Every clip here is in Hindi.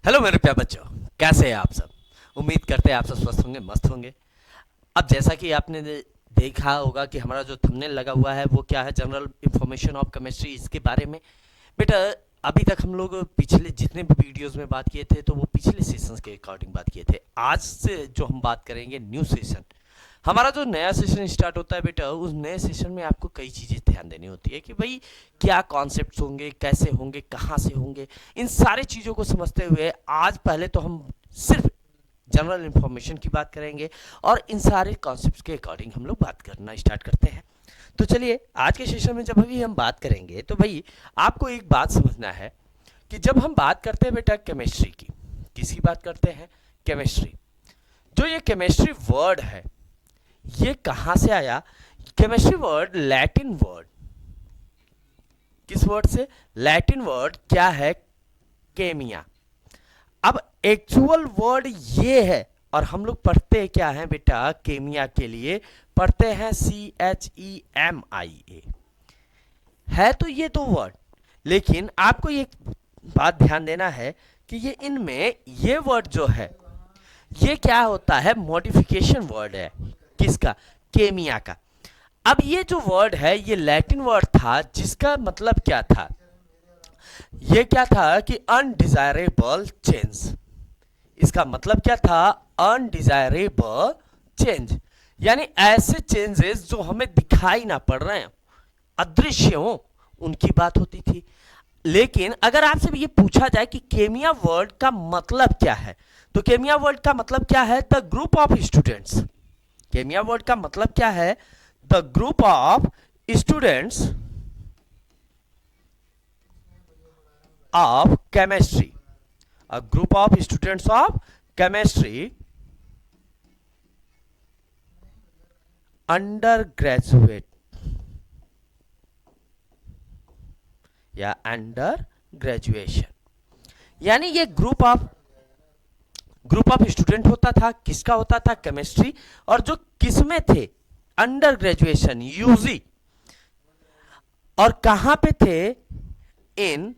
हेलो मेरे प्यारे बच्चों, कैसे हैं आप सब। उम्मीद करते हैं आप सब स्वस्थ होंगे, मस्त होंगे। अब जैसा कि आपने देखा होगा कि हमारा जो थंबनेल लगा हुआ है वो क्या है, जनरल इंफॉर्मेशन ऑफ केमिस्ट्री, इसके बारे में। बेटा, अभी तक हम लोग पिछले जितने भी वीडियोस में बात किए थे तो वो पिछले सेशंस के अकॉर्डिंग बात किए थे। आज से जो हम बात करेंगे न्यू सेशन, हमारा जो नया सेशन स्टार्ट होता है बेटा, उस नए सेशन में आपको कई चीज़ें ध्यान देनी होती है कि भाई क्या कॉन्सेप्ट्स होंगे, कैसे होंगे, कहाँ से होंगे। इन सारी चीज़ों को समझते हुए आज पहले तो हम सिर्फ जनरल इंफॉर्मेशन की बात करेंगे और इन सारे कॉन्सेप्ट्स के अकॉर्डिंग हम लोग बात करना स्टार्ट करते हैं। तो चलिए, आज के सेशन में जब भी हम बात करेंगे तो भाई आपको एक बात समझना है कि जब हम बात करते हैं बेटा केमिस्ट्री की, किसकी बात करते हैं? केमिस्ट्री। जो ये केमिस्ट्री वर्ड है ये कहां से आया? केमिस्ट्री वर्ड लैटिन वर्ड, किस वर्ड से? लैटिन वर्ड क्या है? केमिया। अब एक्चुअल वर्ड ये है और हम लोग पढ़ते क्या है बेटा? केमिया के लिए पढ़ते हैं CHEMIA। है तो ये दो वर्ड, लेकिन आपको ये बात ध्यान देना है कि ये इनमें ये वर्ड जो है ये क्या होता है? मॉडिफिकेशन वर्ड है। किसका? केमिया का। अब ये जो वर्ड है ये लैटिन वर्ड था जिसका मतलब क्या था? ये क्या था कि अनडिजायरेबल चेंज। इसका मतलब क्या था? अनडिजायरेबल चेंज, यानी ऐसे चेंजेस जो हमें दिखाई ना पड़ रहे हैं, अदृश्य हो, उनकी बात होती थी। लेकिन अगर आपसे ये पूछा जाए कि केमिया वर्ड का मतलब क्या है, तो केमिया वर्ड का मतलब क्या है? The group of students. केमिया वर्ड का मतलब क्या है? The group of students of chemistry. A group of students of chemistry undergraduate या अंडर ग्रेजुएशन, यानी ये ग्रुप ऑफ स्टूडेंट होता था। किसका होता था? केमिस्ट्री। और जो किसमें थे? Under graduation, UG. और कहां पे थे? In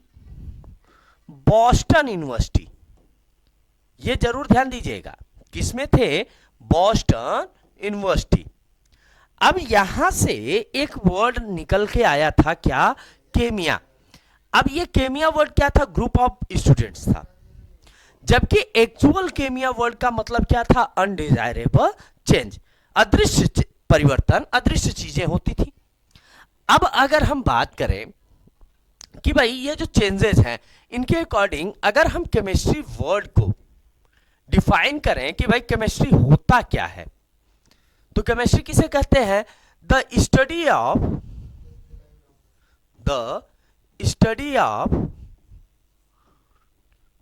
Boston University. ये जरूर ध्यान दीजिएगा, किसमें थे? Boston University. अब यहां से एक वर्ड निकल के आया था, क्या? केमिया। अब ये केमिया वर्ड क्या था? ग्रुप ऑफ स्टूडेंट्स था, जबकि एक्चुअल केमिया वर्ड का मतलब क्या था? अनडिजायरेबल चेंज, अदृश्य परिवर्तन, अदृश्य चीजें होती थी। अब अगर हम बात करें कि भाई ये जो चेंजेस हैं इनके अकॉर्डिंग अगर हम केमिस्ट्री वर्ड को डिफाइन करें कि भाई केमिस्ट्री होता क्या है, तो केमिस्ट्री किसे कहते हैं? The study of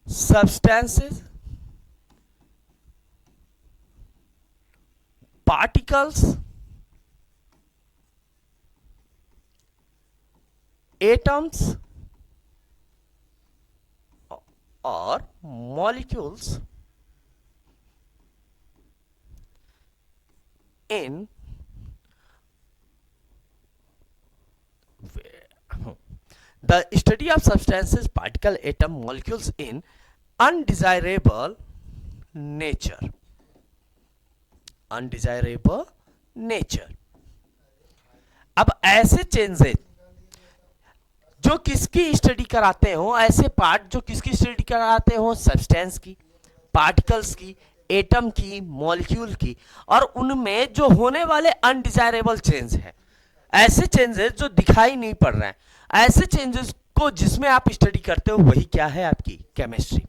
substances, particles, atoms और molecules in the study of substances, particle, atom, molecules in undesirable nature. Undesirable nature. अब ऐसे चेंजेस जो किसकी स्टडी कराते हो, ऐसे पार्ट जो किसकी स्टडी कराते हो? सब्सटेंस की, पार्टिकल्स की, एटम की, मॉलिक्यूल की, और उनमें जो होने वाले अनडिजायरेबल चेंज है, ऐसे चेंजेस जो दिखाई नहीं पड़ रहे हैं, ऐसे चेंजेस को जिसमें आप स्टडी करते हो वही क्या है? आपकी केमिस्ट्री।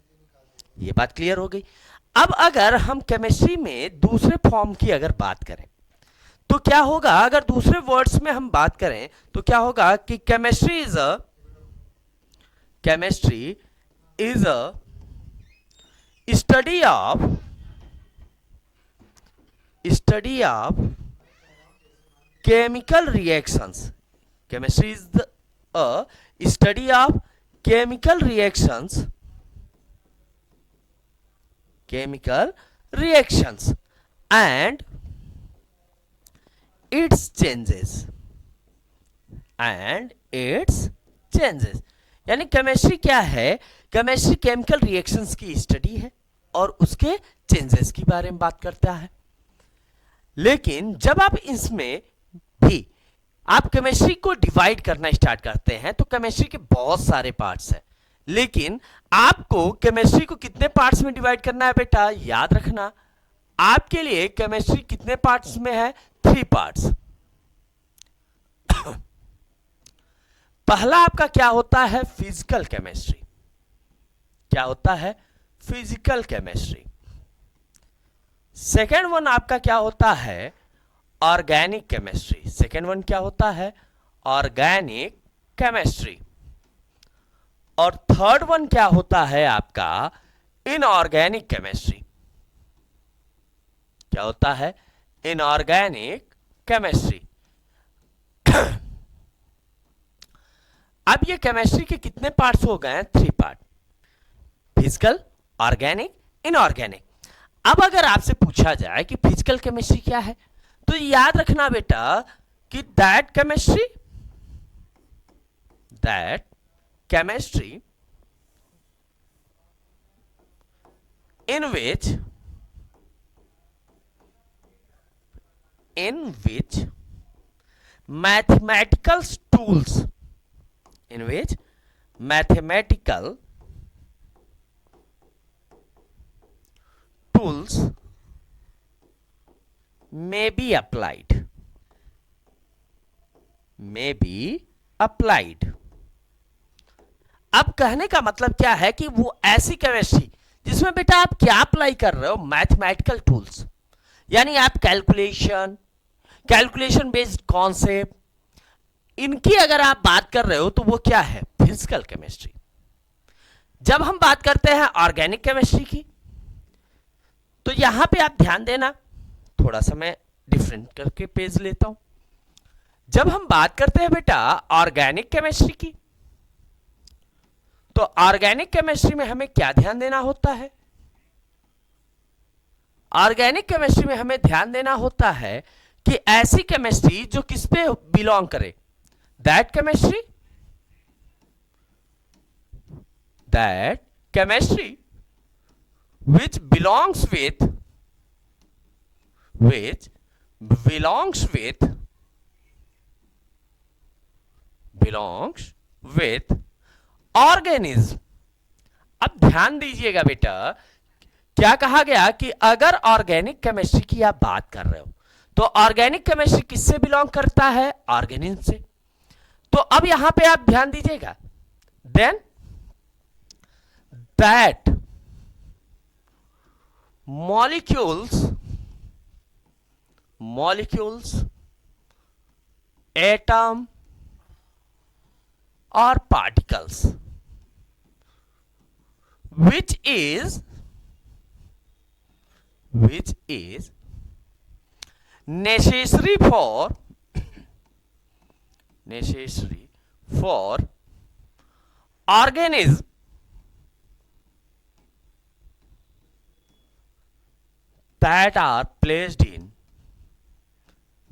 ये बात क्लियर हो गई। अब अगर हम केमिस्ट्री में दूसरे फॉर्म की अगर बात करें तो क्या होगा? अगर दूसरे वर्ड्स में हम बात करें तो क्या होगा कि chemistry is a study of chemical reactions. Chemistry is a study of chemical reactions and its changes यानी केमिस्ट्री क्या है केमिस्ट्री केमिकल रिएक्शंस की स्टडी है और उसके चेंजेस के बारे में बात करता है। लेकिन जब आप इसमें भी आप केमिस्ट्री को डिवाइड करना स्टार्ट करते हैं तो केमिस्ट्री के बहुत सारे पार्ट्स हैं, लेकिन आपको केमिस्ट्री को कितने पार्ट्स में डिवाइड करना है बेटा, याद रखना आपके लिए केमिस्ट्री कितने पार्ट्स में है, 3 पार्ट्स। पहला आपका क्या होता है, फिजिकल केमिस्ट्री। क्या होता है, फिजिकल केमिस्ट्री। सेकेंड वन आपका क्या होता है, ऑर्गेनिक केमिस्ट्री। सेकेंड वन क्या होता है, ऑर्गेनिक केमिस्ट्री। और थर्ड वन क्या होता है आपका, इनऑर्गेनिक केमिस्ट्री। क्या होता है, इनऑर्गेनिक केमिस्ट्री। अब ये केमिस्ट्री के कितने पार्ट्स हो गए हैं, 3 पार्ट, फिजिकल, ऑर्गेनिक, इनऑर्गेनिक। अब अगर आपसे पूछा जाए कि फिजिकल केमिस्ट्री क्या है, तो याद रखना बेटा कि that chemistry in which mathematical tools may be applied। अब कहने का मतलब क्या है कि वो ऐसी केमिस्ट्री जिसमें बेटा आप क्या अप्लाई कर रहे हो, मैथमेटिकल टूल्स, यानी आप कैलकुलेशन बेस्ड कॉन्सेप्ट, इनकी अगर आप बात कर रहे हो तो वो क्या है, फिजिकल केमिस्ट्री। जब हम बात करते हैं ऑर्गेनिक केमिस्ट्री की, तो यहां पे आप ध्यान देना, थोड़ा सा मैं डिफरेंट करके पेज लेता हूं। जब हम बात करते हैं बेटा ऑर्गेनिक केमिस्ट्री की, तो ऑर्गेनिक केमिस्ट्री में हमें क्या ध्यान देना होता है, ऑर्गेनिक केमिस्ट्री में हमें ध्यान देना होता है कि ऐसी केमिस्ट्री जो किस पे बिलोंग करे, that chemistry which belongs with organism। अब ध्यान दीजिएगा बेटा, क्या कहा गया कि अगर ऑर्गेनिक केमिस्ट्री की आप बात कर रहे हो तो ऑर्गेनिक केमिस्ट्री किससे बिलोंग करता है, ऑर्गेनिज्म से। तो अब यहां पे आप ध्यान दीजिएगा, then that molecules, atom or particles which is necessary for organism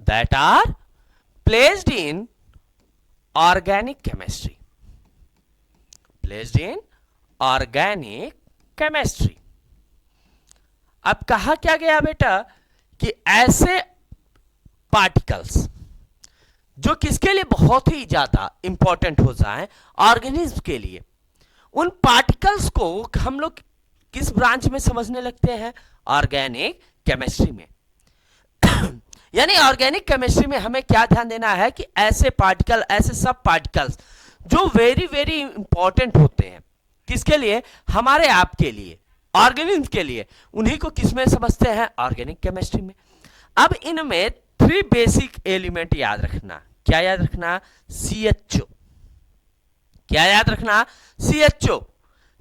that are placed in organic chemistry, अब कहा क्या गया बेटा कि ऐसे पार्टिकल्स जो किसके लिए बहुत ही ज्यादा इंपॉर्टेंट हो जाए, ऑर्गेनिज्म के लिए, उन पार्टिकल्स को हम लोग किस ब्रांच में समझने लगते हैं, ऑर्गेनिक केमिस्ट्री में। यानी ऑर्गेनिक केमिस्ट्री में हमें क्या ध्यान देना है कि ऐसे पार्टिकल, ऐसे सब पार्टिकल्स जो वेरी वेरी इंपॉर्टेंट होते हैं, किसके लिए, हमारे आप के लिए, ऑर्गेनिज्म के लिए, उन्हीं को किस में समझते हैं, ऑर्गेनिक केमिस्ट्री में। अब इनमें 3 बेसिक एलिमेंट याद रखना। क्या याद रखना, CHO। क्या याद रखना, CHO।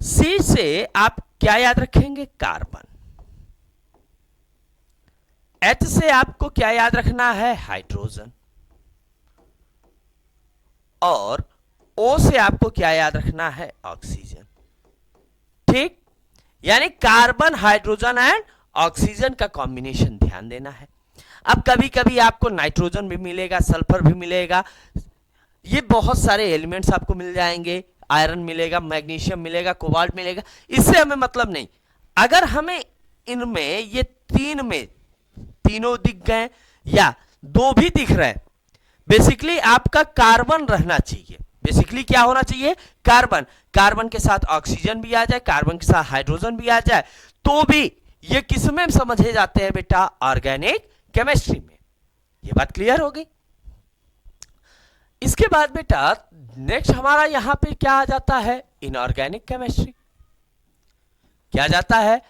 C से आप क्या याद रखेंगे, कार्बन। H से आपको क्या याद रखना है, हाइड्रोजन। और O से आपको क्या याद रखना है, ऑक्सीजन। ठीक, यानी कार्बन, हाइड्रोजन एंड ऑक्सीजन का कॉम्बिनेशन ध्यान देना है। अब कभी कभी आपको नाइट्रोजन भी मिलेगा, सल्फर भी मिलेगा, ये बहुत सारे एलिमेंट्स आपको मिल जाएंगे आयरन मिलेगा, मैग्नीशियम मिलेगा, कोबाल्ट मिलेगा, इससे हमें मतलब नहीं। अगर हमें इनमें ये तीन में तीनों दिख गए या दो भी दिख रहे हैं, बेसिकली आपका कार्बन रहना चाहिए। बेसिकली क्या होना चाहिए? कार्बन। कार्बन के साथ ऑक्सीजन भी आ जाए, कार्बन के साथ हाइड्रोजन भी आ जाए, तो भी ये किस में समझे जाते हैं बेटा? ऑर्गेनिक केमिस्ट्री में। ये बात क्लियर हो गई। इसके बाद बेटा नेक्स्ट हमारा यहां पे क्या आ जाता है? Inorganic chemistry. क्या जाता है?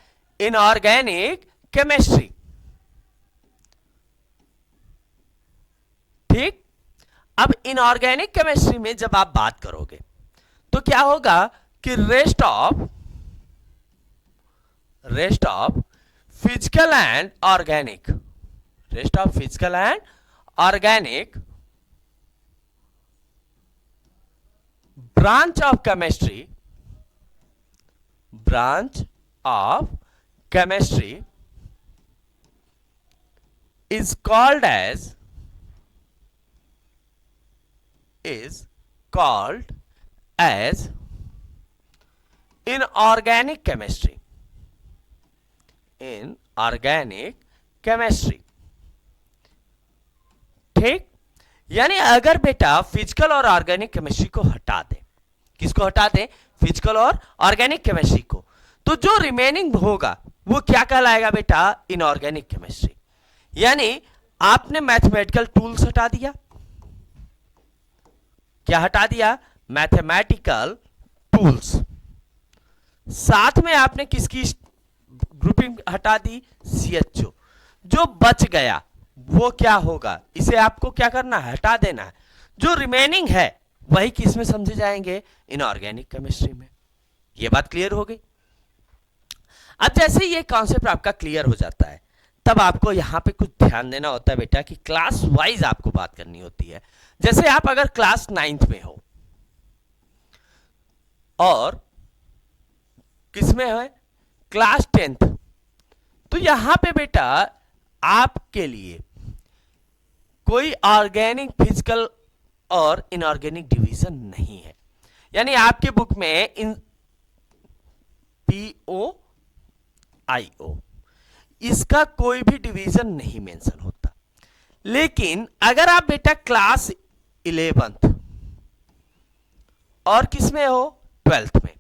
Inorganic chemistry. ठीक। अब इनऑर्गेनिक केमिस्ट्री में जब आप बात करोगे तो क्या होगा कि rest of physical and organic, rest of physical and organic branch of chemistry is called as inorganic chemistry. Inorganic chemistry। ठीक। यानी अगर बेटा फिजिकल और ऑर्गेनिक केमिस्ट्री को हटा दें, किसको हटा दें? फिजिकल और ऑर्गेनिक केमिस्ट्री को, तो जो रिमेनिंग होगा वो क्या कहलाएगा बेटा? Inorganic chemistry. यानी आपने मैथमेटिकल टूल्स हटा दिया। क्या हटा दिया? Mathematical tools. साथ में आपने किसकी ग्रुपिंग हटा दी? CHO। जो बच गया वो क्या होगा? इसे आपको क्या करना है? हटा देना है। जो रिमेनिंग है वही किस में समझे जाएंगे? इनऑर्गेनिक केमिस्ट्री में। ये बात क्लियर हो गई। अब जैसे ये कॉन्सेप्ट आपका क्लियर हो जाता है, तब आपको यहां पे कुछ ध्यान देना होता है बेटा कि क्लास वाइज आपको बात करनी होती है। जैसे आप अगर क्लास 9th में हो और किसमें है? क्लास 10th, तो यहां पे बेटा आपके लिए कोई ऑर्गेनिक, फिजिकल और इनऑर्गेनिक डिवीजन नहीं है। यानी आपके बुक में इन POIO इसका कोई भी डिवीजन नहीं मेंशन होता। लेकिन अगर आप बेटा क्लास 11th और किसमें हो? 12th में,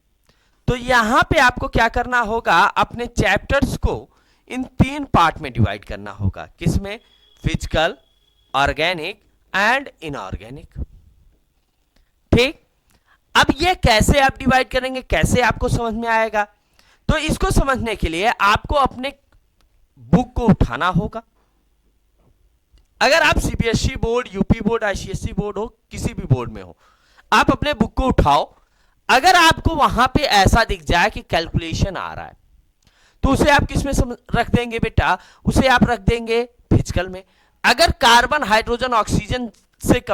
तो यहां पे आपको क्या करना होगा? अपने चैप्टर्स को इन 3 पार्ट में डिवाइड करना होगा। किसमें? Physical, organic and inorganic. ठीक। अब ये कैसे आप डिवाइड करेंगे, कैसे आपको समझ में आएगा? तो इसको समझने के लिए आपको अपने बुक को उठाना होगा। अगर आप CBSE board, UP board, ICSE board हो, किसी भी बोर्ड में हो, आप अपने बुक को उठाओ। अगर आपको वहां पे ऐसा दिख जाए कि कैलकुलेशन आ रहा है, तो उसे आप किस में रख देंगे बेटा? उसे आप रख देंगे फिजिकल में। अगर कार्बन, हाइड्रोजन, ऑक्सीजन से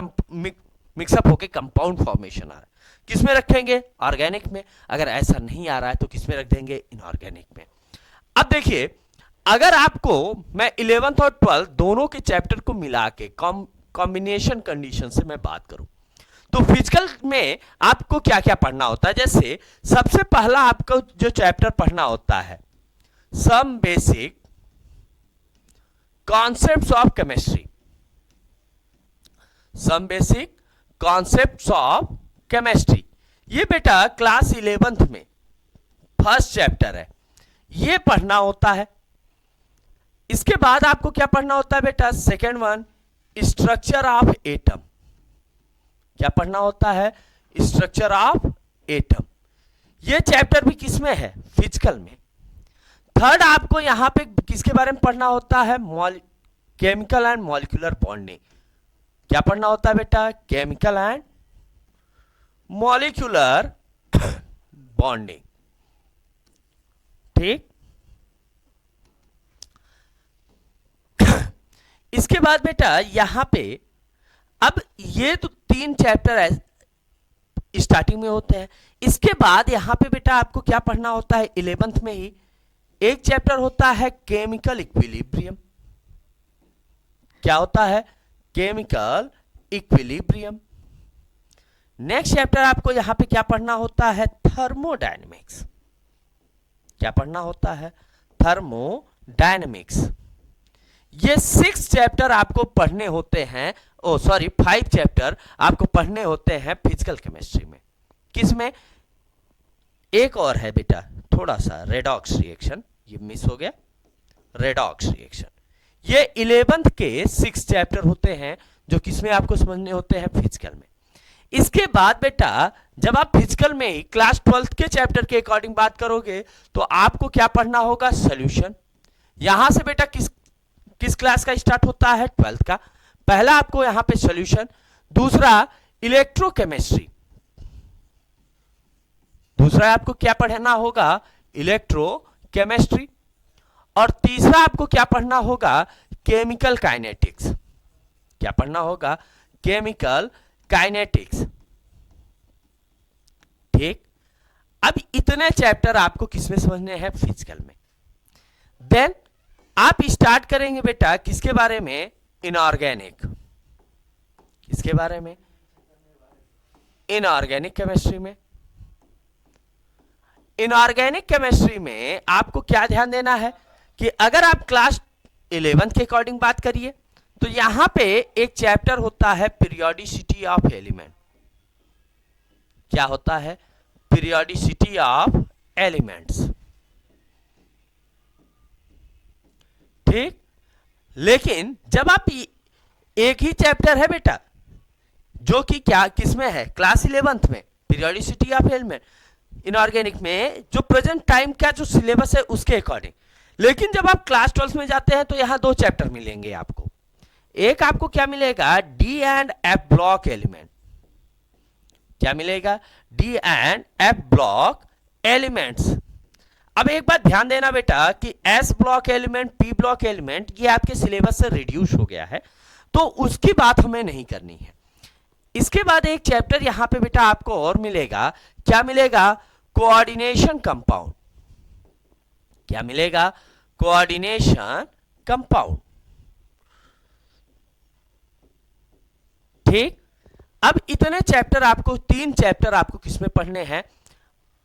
मिक्सअप होके कंपाउंड फॉर्मेशन आ रहा है, किस में रखेंगे? ऑर्गेनिक में। अगर ऐसा नहीं आ रहा है तो किस में रख देंगे? इनऑर्गेनिक में। अब देखिए, अगर आपको मैं 11th और 12th दोनों के चैप्टर को मिला के कॉम्बिनेशन कंडीशन से मैं बात करूं, तो फिजिकल में आपको क्या क्या पढ़ना होता है? जैसे सबसे पहला आपको जो चैप्टर पढ़ना होता है, some basic concepts of chemistry. Some basic concepts of chemistry, ये बेटा क्लास 11th में फर्स्ट चैप्टर है, ये पढ़ना होता है। इसके बाद आपको क्या पढ़ना होता है बेटा? Second one, structure of atom. क्या पढ़ना होता है? Structure of atom. ये चैप्टर भी किसमें है? फिजिकल में। थर्ड आपको यहां पे किसके बारे में पढ़ना होता है? Chemical and molecular bonding. क्या पढ़ना होता है बेटा? Chemical and molecular bonding. ठीक। इसके बाद बेटा यहां पे अब ये तो 3 चैप्टर स्टार्टिंग में होते हैं। इसके बाद यहां पे बेटा आपको क्या पढ़ना होता है? 11th में ही एक चैप्टर होता है केमिकल इक्विलिब्रियम। क्या होता है? Chemical equilibrium. नेक्स्ट चैप्टर आपको यहां पे क्या पढ़ना होता है? थर्मोडायनेमिक्स। क्या पढ़ना होता है? थर्मोडायनेमिक्स। ये 6 चैप्टर आपको पढ़ने होते हैं, ओ सॉरी 5 चैप्टर आपको पढ़ने होते हैं फिजिकल केमिस्ट्री में। किसमें? एक और है बेटा, थोड़ा सा रेडॉक्स रिएक्शन, ये मिस हो गया, रेडॉक्स रिएक्शन। ये 11th के 6 चैप्टर होते हैं जो किसमें आपको समझने होते हैं? फिजिकल में। इसके बाद बेटा जब आप फिजिकल में ही क्लास 12th के चैप्टर के अकॉर्डिंग बात करोगे तो आपको क्या पढ़ना होगा? सॉल्यूशन। यहां से बेटा किस क्लास का स्टार्ट होता है? 12th का। पहला आपको यहां पे सॉल्यूशन, दूसरा इलेक्ट्रोकेमिस्ट्री, दूसरा आपको क्या पढ़ना होगा? इलेक्ट्रोकेमिस्ट्री। और तीसरा आपको क्या पढ़ना होगा? Chemical kinetics. क्या पढ़ना होगा? Chemical kinetics. ठीक। अब इतने चैप्टर आपको किसमें समझने हैं? फिजिकल में। देन आप स्टार्ट करेंगे बेटा किसके बारे में? इनऑर्गेनिक। किसके बारे में? इनऑर्गेनिक केमिस्ट्री में। इनऑर्गेनिक केमिस्ट्री में आपको क्या ध्यान देना है कि अगर आप क्लास 11th के अकॉर्डिंग बात करिए तो यहां पे एक चैप्टर होता है पीरियोडिसिटी ऑफ एलिमेंट। क्या होता है? Periodicity of elements. ठीक। लेकिन जब आप एक ही चैप्टर है बेटा जो कि क्या किसमें है? क्लास 11th में, पीरियोडिसिटी ऑफ एलिमेंट, इनऑर्गेनिक में, जो प्रेजेंट टाइम का जो सिलेबस है उसके अकॉर्डिंग। लेकिन जब आप क्लास 12 में जाते हैं तो यहां 2 चैप्टर मिलेंगे आपको। एक आपको क्या मिलेगा? D and F block element. क्या मिलेगा? D and F block elements. अब एक बात ध्यान देना बेटा कि S block element, P block element ये आपके सिलेबस से रिड्यूस हो गया है तो उसकी बात हमें नहीं करनी है। इसके बाद एक चैप्टर यहां पे बेटा आपको और मिलेगा। क्या मिलेगा? Coordination compound. क्या मिलेगा? Coordination compound. ठीक। अब इतने चैप्टर आपको, 3 चैप्टर आपको किसमें पढ़ने हैं?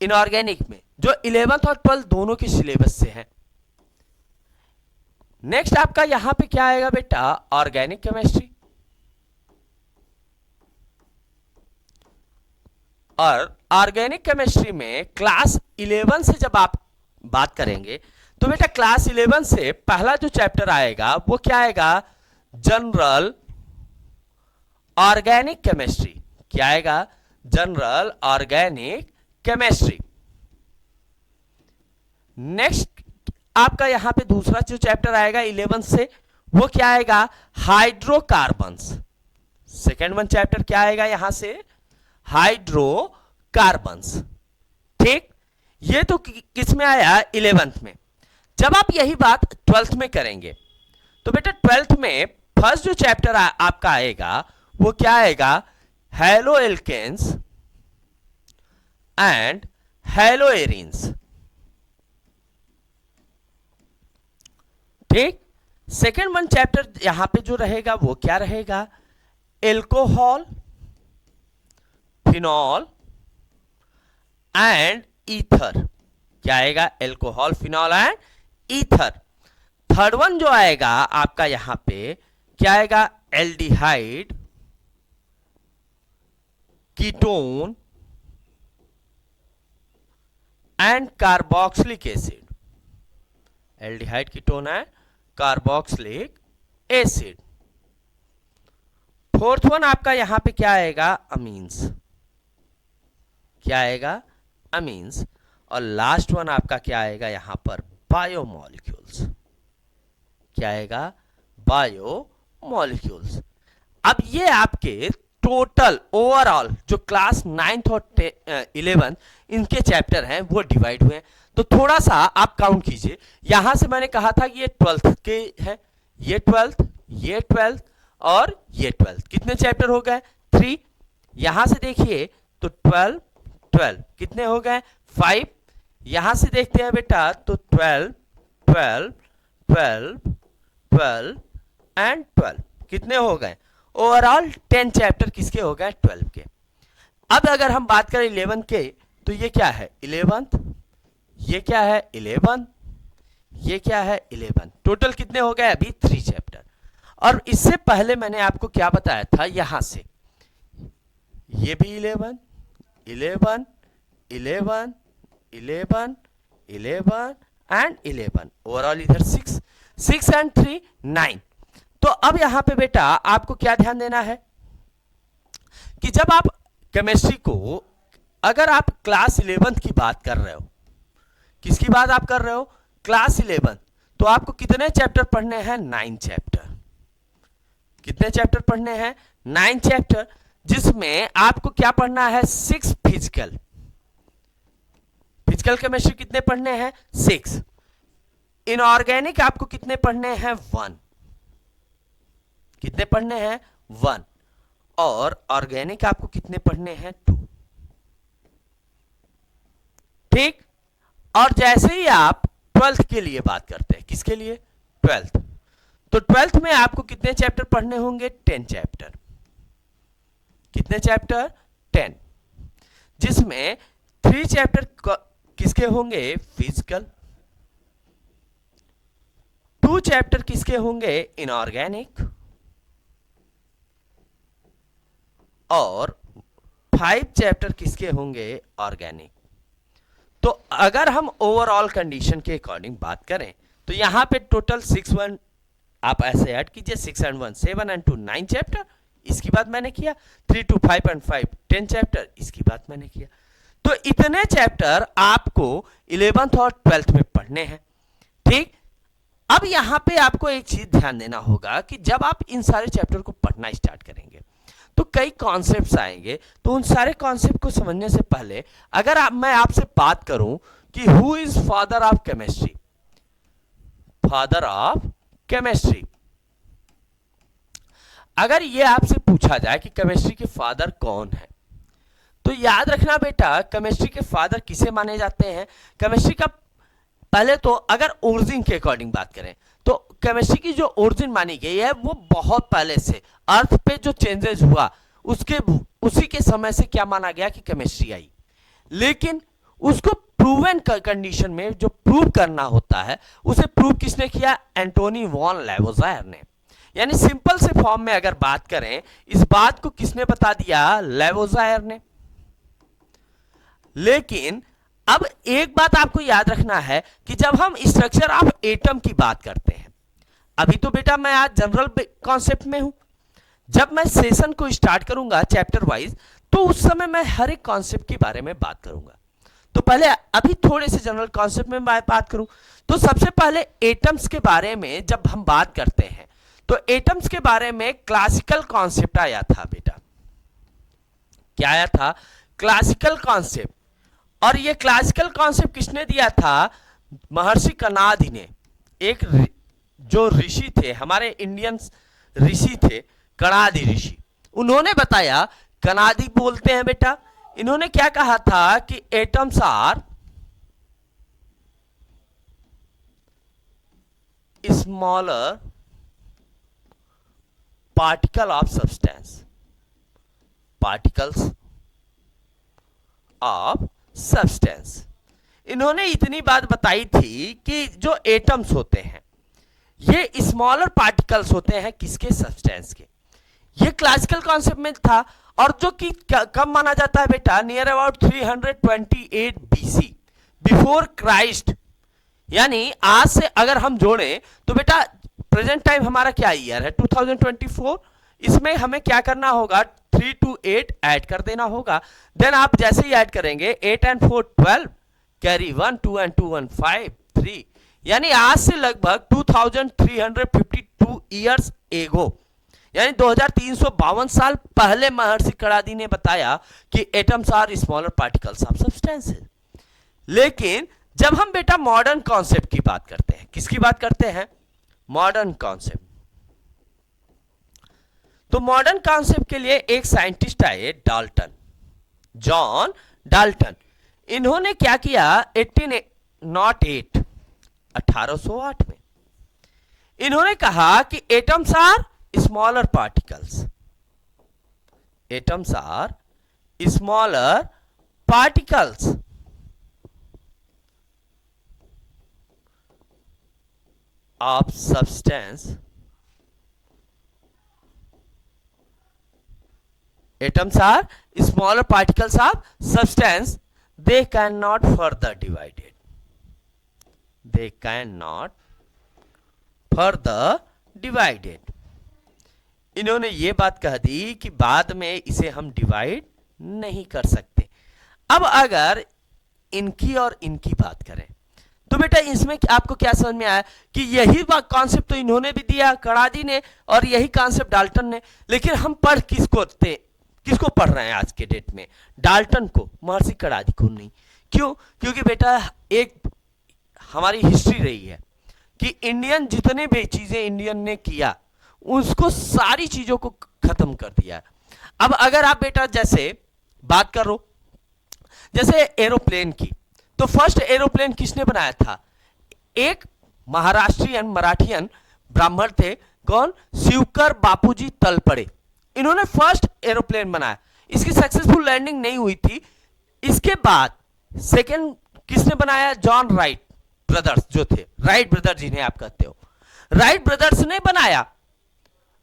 इनऑर्गेनिक में, जो 11th और 12th दोनों के सिलेबस से हैं। नेक्स्ट आपका यहां पे क्या आएगा बेटा? Organic chemistry. और ऑर्गेनिक केमिस्ट्री में क्लास 11 से जब आप बात करेंगे तो बेटा क्लास 11 से पहला जो चैप्टर आएगा वो क्या आएगा? General organic chemistry. क्या आएगा? General organic chemistry. नेक्स्ट आपका यहां पे दूसरा जो चैप्टर आएगा 11 से वो क्या आएगा? हाइड्रोकार्बन्स। सेकेंड वन चैप्टर क्या आएगा यहां से? हाइड्रोकार्बन्स। ठीक। ये तो किस में आया? 11th में। जब आप यही बात 12th में करेंगे तो बेटा 12th में फर्स्ट जो चैप्टर आपका आएगा वो क्या आएगा? Haloalkanes and haloarenes. ठीक। सेकेंड वन चैप्टर यहां पे जो रहेगा वो क्या रहेगा? Alcohol, phenol and ether. क्या आएगा? Alcohol, phenol and ether. Third one जो आएगा आपका यहां पे क्या आएगा? Aldehyde, ketone and carboxylic acid. Aldehyde, ketone and carboxylic acid. Fourth one आपका यहां पे क्या आएगा? अमीन्स। क्या आएगा? अमीन्स। और लास्ट वन आपका क्या आएगा यहां पर? बायोमॉलिक्यूल्स। क्या आएगा? बायोमॉलिक्यूल्स। अब ये आपके टोटल ओवरऑल जो क्लास 9th और 11th इनके चैप्टर हैं वो डिवाइड हुए हैं। तो थोड़ा सा आप काउंट कीजिए। यहां से मैंने कहा था कि ये 12th के हैं, ये 12th, ये 12th और ये 12th। कितने चैप्टर हो गए? 3। यहां से देखिए तो 12 12 कितने हो गए? 5। यहां से देखते हैं बेटा तो 12 12 12 12 एंड 12 कितने हो गए? ओवरऑल 10 चैप्टर किसके हो गए? 12 के। अब अगर हम बात करें 11 के, तो ये क्या है 11th, ये क्या है 11, ये क्या है 11। टोटल कितने हो गए अभी 3 चैप्टर। और इससे पहले मैंने आपको क्या बताया था, यहां से ये भी 11 11 11 11 11 एंड 11, ओवरऑल इधर 6 6 एंड 3 9। तो अब यहां पे बेटा आपको क्या ध्यान देना है कि जब आप केमिस्ट्री को, अगर आप क्लास 11 की बात कर रहे हो, किसकी बात आप कर रहे हो, क्लास 11, तो आपको कितने चैप्टर पढ़ने हैं 9 चैप्टर। कितने चैप्टर पढ़ने हैं 9 चैप्टर, जिसमें आपको क्या पढ़ना है 6 फिजिकल। फिजिकल केमिस्ट्री कितने पढ़ने हैं 6। इनऑर्गेनिक आपको कितने पढ़ने हैं 1। कितने पढ़ने हैं 1। और ऑर्गेनिक आपको कितने पढ़ने हैं 2। ठीक। और जैसे ही आप 12th के लिए बात करते हैं, किसके लिए 12th, तो 12th में आपको कितने चैप्टर पढ़ने होंगे 10 चैप्टर। कितने चैप्टर 10, जिसमें 3 चैप्टर किसके होंगे फिजिकल, 2 चैप्टर किसके होंगे इनऑर्गेनिक, और 5 चैप्टर किसके होंगे ऑर्गेनिक। तो अगर हम ओवरऑल कंडीशन के अकॉर्डिंग बात करें, तो यहां पे टोटल 6 1 आप ऐसे ऐड कीजिए, 6 and 1 7 and 2 9 चैप्टर, इसकी बात मैंने किया। 3 2 5 and 5 10 चैप्टर, इसकी बात मैंने किया। तो इतने चैप्टर आपको 11th और 12th में पढ़ने हैं। ठीक। अब यहां पे आपको एक चीज ध्यान देना होगा कि जब आप इन सारे चैप्टर को पढ़ना स्टार्ट करेंगे तो कई कॉन्सेप्ट्स आएंगे। तो उन सारे कॉन्सेप्ट को समझने से पहले अगर मैं आपसे बात करूं कि who is father of chemistry, father of chemistry, अगर ये आपसे पूछा जाए कि केमिस्ट्री के फादर कौन है, तो याद रखना बेटा केमिस्ट्री के फादर किसे माने जाते हैं। केमिस्ट्री का पहले तो अगर ओरिजिन के अकॉर्डिंग बात करें तो केमिस्ट्री की जो ओरिजिन मानी गई है वो बहुत पहले से अर्थ पे जो चेंजेस हुआ उसी के समय से क्या माना गया कि केमिस्ट्री आई। लेकिन उसको प्रूवन कंडीशन में जो प्रूव करना होता है उसे प्रूव किसने किया, एंटोनी वॉन लेवोज़ायर ने। यानी सिंपल से फॉर्म में अगर बात करें, इस बात को किसने बता दिया, लेवोज़ायर ने। लेकिन अब एक बात आपको याद रखना है कि जब हम स्ट्रक्चर ऑफ एटम की बात करते हैं, अभी तो बेटा मैं आज जनरल कॉन्सेप्ट में हूं, जब मैं सेशन को स्टार्ट करूंगा चैप्टर वाइज तो उस समय मैं हर एक कॉन्सेप्ट के बारे में बात करूंगा। तो पहले अभी थोड़े से जनरल कॉन्सेप्ट में बात करूं तो सबसे पहले एटम्स के बारे में जब हम बात करते हैं तो एटम्स के बारे में क्लासिकल कॉन्सेप्ट आया था बेटा। क्या आया था, क्लासिकल कॉन्सेप्ट। और ये क्लासिकल कॉन्सेप्ट किसने दिया था, महर्षि कणादि ने। एक जो ऋषि थे, हमारे इंडियन ऋषि थे कणादि ऋषि, उन्होंने बताया, कणादि बोलते हैं बेटा, इन्होंने क्या कहा था कि atoms are smaller particle of substance, particles of substance. इन्होंने इतनी बात बताई थी कि जो एटम्स होते हैं ये स्मॉलर पार्टिकल्स होते हैं किसके, सब्सटेंस के। ये क्लासिकल कॉन्सेप्ट में था और जो कि कब माना जाता है बेटा, near about 328 BC before Christ. यानी आज से अगर हम जोड़ें तो बेटा प्रेजेंट टाइम हमारा क्या ईयर है 2024, इसमें हमें क्या करना होगा 3 to 8 ऐड कर देना होगा। देन आप जैसे ही ऐड करेंगे 8 and 4 12, कैरी 1 2 and 2 1 5 3, यानी आज से लगभग 2352 ईयर्स एगो, यानी 2352 साल पहले महर्षि कणादि ने बताया कि atoms are smaller particles of substances. लेकिन जब हम बेटा मॉडर्न कॉन्सेप्ट की बात करते हैं, किसकी बात करते हैं, मॉडर्न कॉन्सेप्ट, तो मॉडर्न कॉन्सेप्ट के लिए एक साइंटिस्ट आए डाल्टन, जॉन डाल्टन। इन्होंने क्या किया 1808 में इन्होंने कहा कि atoms are smaller particles, atoms are smaller particles of substance, atoms are smaller particles of substance, they cannot further divided, they cannot further divided. इन्होंने ये बात कह दी कि बाद में इसे हम डिवाइड नहीं कर सकते। अब अगर इनकी और इनकी बात करें तो बेटा इसमें आपको क्या समझ में आया कि यही कॉन्सेप्ट तो इन्होंने भी दिया कड़ादी ने, और यही कॉन्सेप्ट डाल्टन ने, लेकिन हम पढ़ किसको पढ़ रहे हैं आज के डेट में? डाल्टन को, महर्षि कड़ादी को नहीं। क्यों? क्योंकि बेटा एक हमारी हिस्ट्री रही है कि इंडियन जितने भी चीजें इंडियन ने किया उसको सारी चीजों को खत्म कर दिया। अब अगर आप बेटा जैसे बात करो जैसे एरोप्लेन की, तो फर्स्ट एरोप्लेन किसने बनाया था? एक महाराष्ट्रियन मराठियन ब्राह्मण थे, कौन? शिवकर बापूजी तलपड़े, इन्होंने फर्स्ट एरोप्लेन बनाया। इसकी सक्सेसफुल लैंडिंग नहीं हुई थी। इसके बाद सेकेंड किसने बनाया? जॉन राइट ब्रदर्स जो थे, राइट ब्रदर्स जिन्हें आप कहते हो, राइट ब्रदर्स ने बनाया।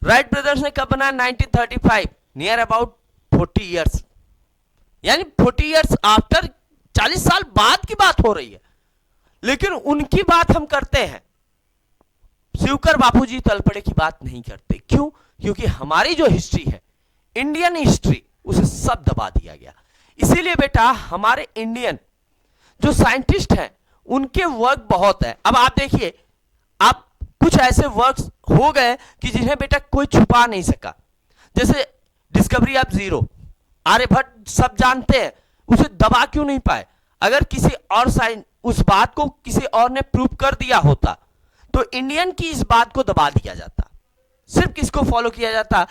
राइट ब्रदर्स ने कब बनाया? 1935, नियर अबाउट 40 ईयर्स, यानी 40 ईयर्स आफ्टर, 40 साल बाद की बात हो रही है। लेकिन उनकी बात हम करते हैं, शिवकर बापूजी तलपड़े की बात नहीं करते। क्यों? क्योंकि हमारी जो हिस्ट्री है, इंडियन हिस्ट्री, उसे सब दबा दिया गया। इसीलिए बेटा हमारे इंडियन जो साइंटिस्ट हैं उनके वर्क बहुत है। अब आप देखिए, आप कुछ ऐसे वर्क्स हो गए कि जिन्हें बेटा कोई छुपा नहीं सका, जैसे डिस्कवरी ऑफ जीरो, आर्यभट्ट सब जानते हैं, उसे दबा क्यों नहीं पाए? अगर किसी और उस बात को किसी और ने प्रूव कर दिया होता तो इंडियन की इस बात को दबा दिया जाता। सिर्फ किसको फॉलो किया जाता?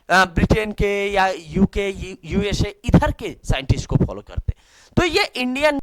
ब्रिटेन के या यूके, यूएसए, इधर के साइंटिस्ट को फॉलो करते। तो ये इंडियन